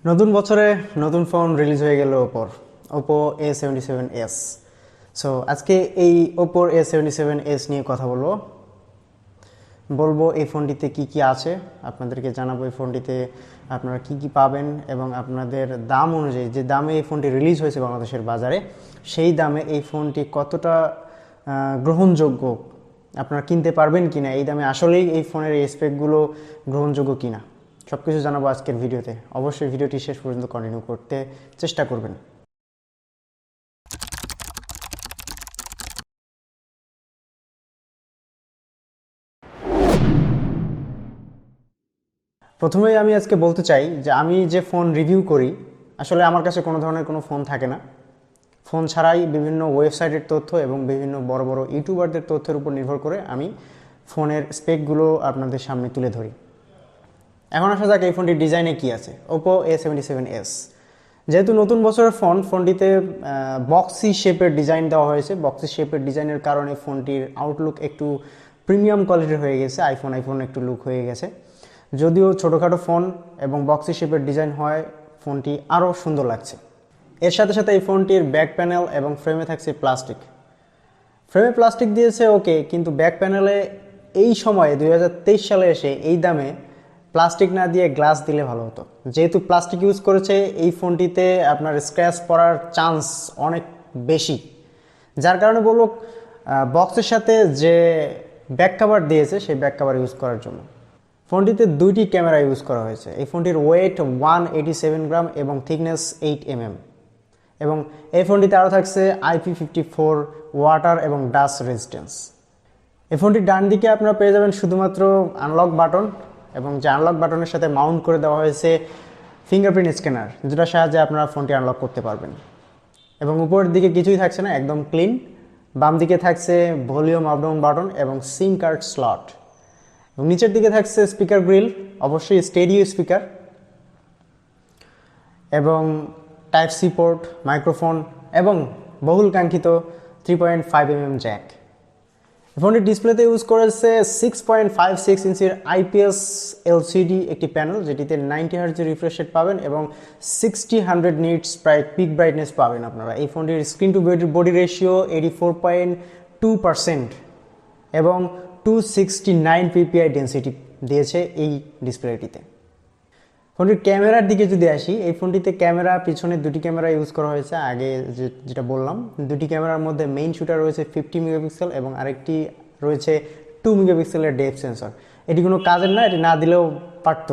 নতুন বছরে নতুন ফোন রিলিজ হয়ে গেল ওপোর ওপো A77s। সো আজকে এই ওপোর A77s নিয়ে কথা বলবো এই ফোনটিতে কি কি আছে, আপনাদেরকে জানাবো এই ফোনটিতে আপনারা কি কি পাবেন এবং আপনাদের দাম অনুযায়ী যে দামে এই ফোনটি রিলিজ হয়েছে বাংলাদেশের বাজারে সেই দামে এই ফোনটি কতটা গ্রহণযোগ্য, আপনারা কিনতে পারবেন কিনা, এই দামে আসলেই এই ফোনের এই স্পেকগুলো গ্রহণযোগ্য কিনা সব কিছু জানাবো আজকের ভিডিওতে। অবশ্যই ভিডিওটি শেষ পর্যন্ত কন্টিনিউ করতে চেষ্টা করবেন। প্রথমেই আমি আজকে বলতে চাই যে আমি যে ফোন রিভিউ করি আসলে আমার কাছে কোনো ধরনের কোনো ফোন থাকে না। ফোন ছাড়াই বিভিন্ন ওয়েবসাইটের তথ্য এবং বিভিন্ন বড় বড় ইউটিউবারদের তথ্যের উপর নির্ভর করে আমি ফোনের স্পেকগুলো আপনাদের সামনে তুলে ধরি। এখন আসা যাক এই ফোনটির ডিজাইনে কি আছে। ওপো A77s যেহেতু নতুন বছরের ফোনটিতে বক্সি শেপের ডিজাইন দেওয়া হয়েছে। বক্সি শেপের ডিজাইনের কারণে ফোনটির আউটলুক একটু প্রিমিয়াম কোয়ালিটির হয়ে গেছে, আইফোন একটু লুক হয়ে গেছে। যদিও ছোটোখাটো ফোন এবং বক্সি শেপের ডিজাইন হয় ফোনটি আরও সুন্দর লাগছে। এর সাথে সাথে এই ফোনটির ব্যাক প্যানেল এবং ফ্রেমে থাকছে প্লাস্টিক। ফ্রেমে প্লাস্টিক দিয়েছে ওকে, কিন্তু ব্যাক প্যানেলে এই সময়ে 2023 সালে এসে এই দামে প্লাস্টিক না দিয়ে গ্লাস দিলে ভালো হতো। যেহেতু প্লাস্টিক ইউজ করেছে এই ফোনটিতে আপনার স্ক্র্যাচ পড়ার চান্স অনেক বেশি, যার কারণে বলবো বক্সের সাথে যে ব্যাক কভার দিয়েছে সেই ব্যাক কভার ইউজ করার জন্য। ফোনটিতে দুইটি ক্যামেরা ইউজ করা হয়েছে। এই ফোনটির ওয়েট 187 গ্রাম এবং থিকনেস 8 mm এবং এই ফোনটিতে আরও থাকছে IP54 ওয়াটার এবং ডাস্ট রেজিস্ট্যান্স। এই ফোনটির ডান দিকে আপনারা পেয়ে যাবেন শুধুমাত্র আনলক বাটন এবং যে আনলক বাটনের সাথে মাউন্ট করে দেওয়া হয়েছে ফিঙ্গারপ্রিন্ট স্ক্যানার, যেটার সাহায্যে আপনারা ফোনটি আনলক করতে পারবেন। এবং উপরের দিকে কিছুই থাকছে না, একদম ক্লিন। বাম দিকে থাকছে ভলিউম আপ ডাউন বাটন এবং সিম কার্ড স্লট এবং নিচের দিকে থাকছে স্পিকার গ্রিল, অবশ্যই স্টেরিও স্পিকার এবং টাইপ সি পোর্ট, মাইক্রোফোন এবং বহুল কাঙ্ক্ষিত 3.5 mm জ্যাক। ফোনটির ডিসপ্লেতে ইউজ করেছে 6.56 ইঞ্চির IPS LCD একটি প্যানেল, যেটিতে 90 Hz রিফ্রেশ রেট পাবেন এবং 60-100 নিটস প্রায় পিক ব্রাইটনেস পাবেন আপনারা। এই ফোনটির স্ক্রিন টু বডি রেশিও 84.2% এবং 269 ppi ডেন্সিটি দিয়েছে এই ডিসপ্লেটিতে। ফোনটির ক্যামেরার দিকে যদি আসি, এই ফোনটিতে ক্যামেরা পিছনে দুটি ক্যামেরা ইউজ করা হয়েছে। আগে যেটা বললাম, দুটি ক্যামেরার মধ্যে মেইন শুটার রয়েছে 50 মেগাপিক্সেল এবং আরেকটি রয়েছে 2 মেগাপিক্সেলের ডেপথ সেন্সর। এটি কোনো কাজের না, এটি না দিলেও পারত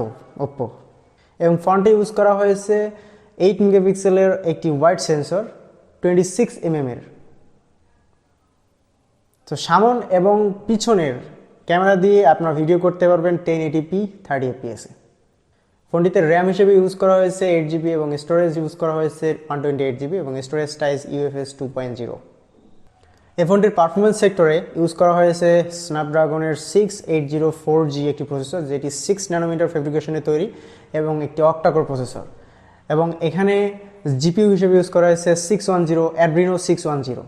ওপ্পো। এবং ফ্রন্টে ইউজ করা হয়েছে 8 মেগাপিক্সেলের একটি ওয়াইড সেন্সর 26 mm এর। তো সামন এবং পিছনের ক্যামেরা দিয়ে আপনারা ভিডিও করতে পারবেন 1080p 30 fps এ। ফোনটিতে র্যাম হিসেবে ইউজ করা হয়েছে 8GB এবং স্টোরেজ ইউজ করা হয়েছে 128GB এবং স্টোরেজ সাইজ UFS 2.0। এই ফোনটির পারফরমেন্স সেক্টরে ইউজ করা হয়েছে স্ন্যাপড্রাগনের 6804G একটি প্রসেসর, যেটি 6 ন্যানোমিটার ফেব্রিকেশনে তৈরি এবং একটি অক্টাকোর প্রসেসর। এবং এখানে জিপিইউ হিসেবে ইউজ করা হয়েছে 610 অ্যাড্রিনো 610।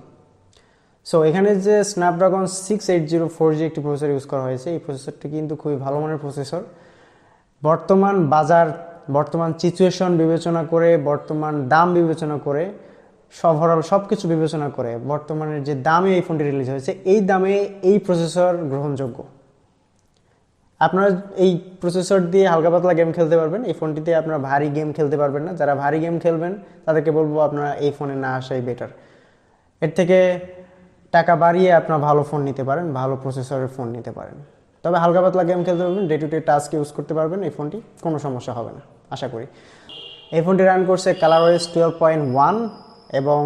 সো এখানে যে স্ন্যাপড্রাগন 6804G একটি প্রসেসর ইউজ করা হয়েছে, এই প্রসেসরটি কিন্তু খুবই ভালো মানের প্রসেসর। বর্তমান বাজার, বর্তমান সিচুয়েশন বিবেচনা করে, বর্তমান দাম বিবেচনা করে, ওভারঅল সব কিছু বিবেচনা করে বর্তমানের যে দামে এই ফোনটি রিলিজ হয়েছে এই দামে এই প্রসেসর গ্রহণযোগ্য। আপনারা এই প্রসেসর দিয়ে হালকা পাতলা গেম খেলতে পারবেন। এই ফোনটিতে আপনারা ভারী গেম খেলতে পারবেন না। যারা ভারী গেম খেলবেন তাদেরকে বলবো আপনারা এই ফোনে না আসাই বেটার। এর থেকে টাকা বাড়িয়ে আপনারা ভালো ফোন নিতে পারেন, ভালো প্রসেসরের ফোন নিতে পারেন। তবে হালকা পাতলা গেম খেলতে পারবেন, day to day task use করতে পারবেন। এই ফোনটি কোনো সমস্যা হবে না আশা করি। এই ফোনটি রান করছে ColorOS 12.1 এবং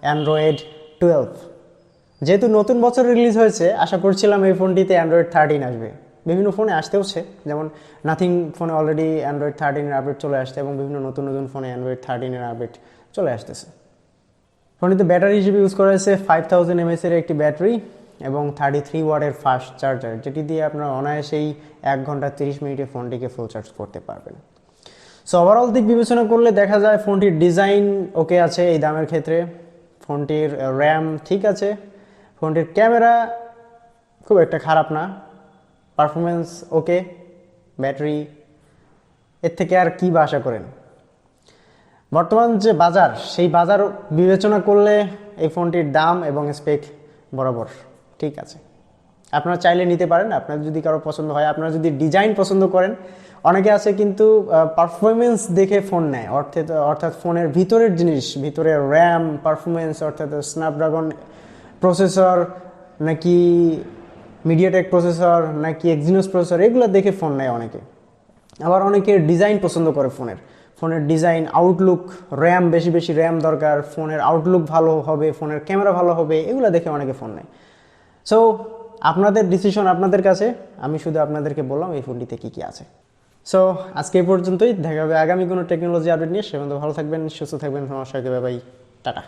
অ্যান্ড্রয়েড 12। যেহেতু নতুন বছর রিলিজ হয়েছে, আশা করছিলাম এই ফোনটিতে অ্যান্ড্রয়েড 13 আসবে। বিভিন্ন ফোনে আসতেওছে, যেমন নাথিং ফোনে অলরেডি অ্যান্ড্রয়েড 13-এর আপডেট চলে আসছে এবং বিভিন্ন নতুন নতুন ফোনে অ্যান্ড্রয়েড 13-এর আপডেট চলে আসতেছে। ফোনটিতে ব্যাটারি হিসেবে ইউজ করা হয়েছে 5000 mAh এর একটি ব্যাটারি এবং 33 ওয়াটের ফাস্ট চার্জার, যেটি দিয়ে আপনারা অনায়াসেই 1 ঘন্টা 30 মিনিটে ফোনটিকে ফুল চার্জ করতে পারবেন। সো ওভারঅল দিক বিবেচনা করলে দেখা যায় ফোনটির ডিজাইন ওকে আছে এই দামের ক্ষেত্রে, ফোনটির র্যাম ঠিক আছে, ফোনটির ক্যামেরা খুব একটা খারাপ না, পারফরমেন্স ওকে, ব্যাটারি, এর থেকে আর কি বা আশা করেন। বর্তমান যে বাজার, সেই বাজার বিবেচনা করলে এই ফোনটির দাম এবং স্পেক বরাবর ঠিক আছে। আপনারা চাইলে নিতে পারেন, আপনার যদি কারো পছন্দ হয়, আপনারা যদি ডিজাইন পছন্দ করেন। অনেকে আছে কিন্তু পারফরমেন্স দেখে ফোন নেয়, অর্থাৎ ফোনের ভিতরের জিনিস, ভিতরের র্যাম পারফরমেন্স, অর্থাৎ স্ন্যাপড্রাগন প্রসেসর নাকি মিডিয়াটেক প্রসেসর নাকি এক্সিনোস প্রসেসর, এগুলো দেখে ফোন নেয় অনেকে। আবার অনেকে ডিজাইন পছন্দ করে ফোনের ডিজাইন, আউটলুক, র্যাম, বেশি বেশি র্যাম দরকার, ফোনের আউটলুক ভালো হবে, ফোনের ক্যামেরা ভালো হবে, এগুলো দেখে অনেকে ফোন নেয়। সো আপনাদের ডিসিশন আপনাদের কাছে, আমি শুধু আপনাদেরকে বললাম এই ফোনটিতে কী কী আছে। সো আজকে এই পর্যন্তই, দেখা হবে আগামী কোনো টেকনোলজি আপডেট নিয়ে। সে পর্যন্ত ভালো থাকবেন, সুস্থ থাকবেন, সমস্যা হবে, বাই, টাটা।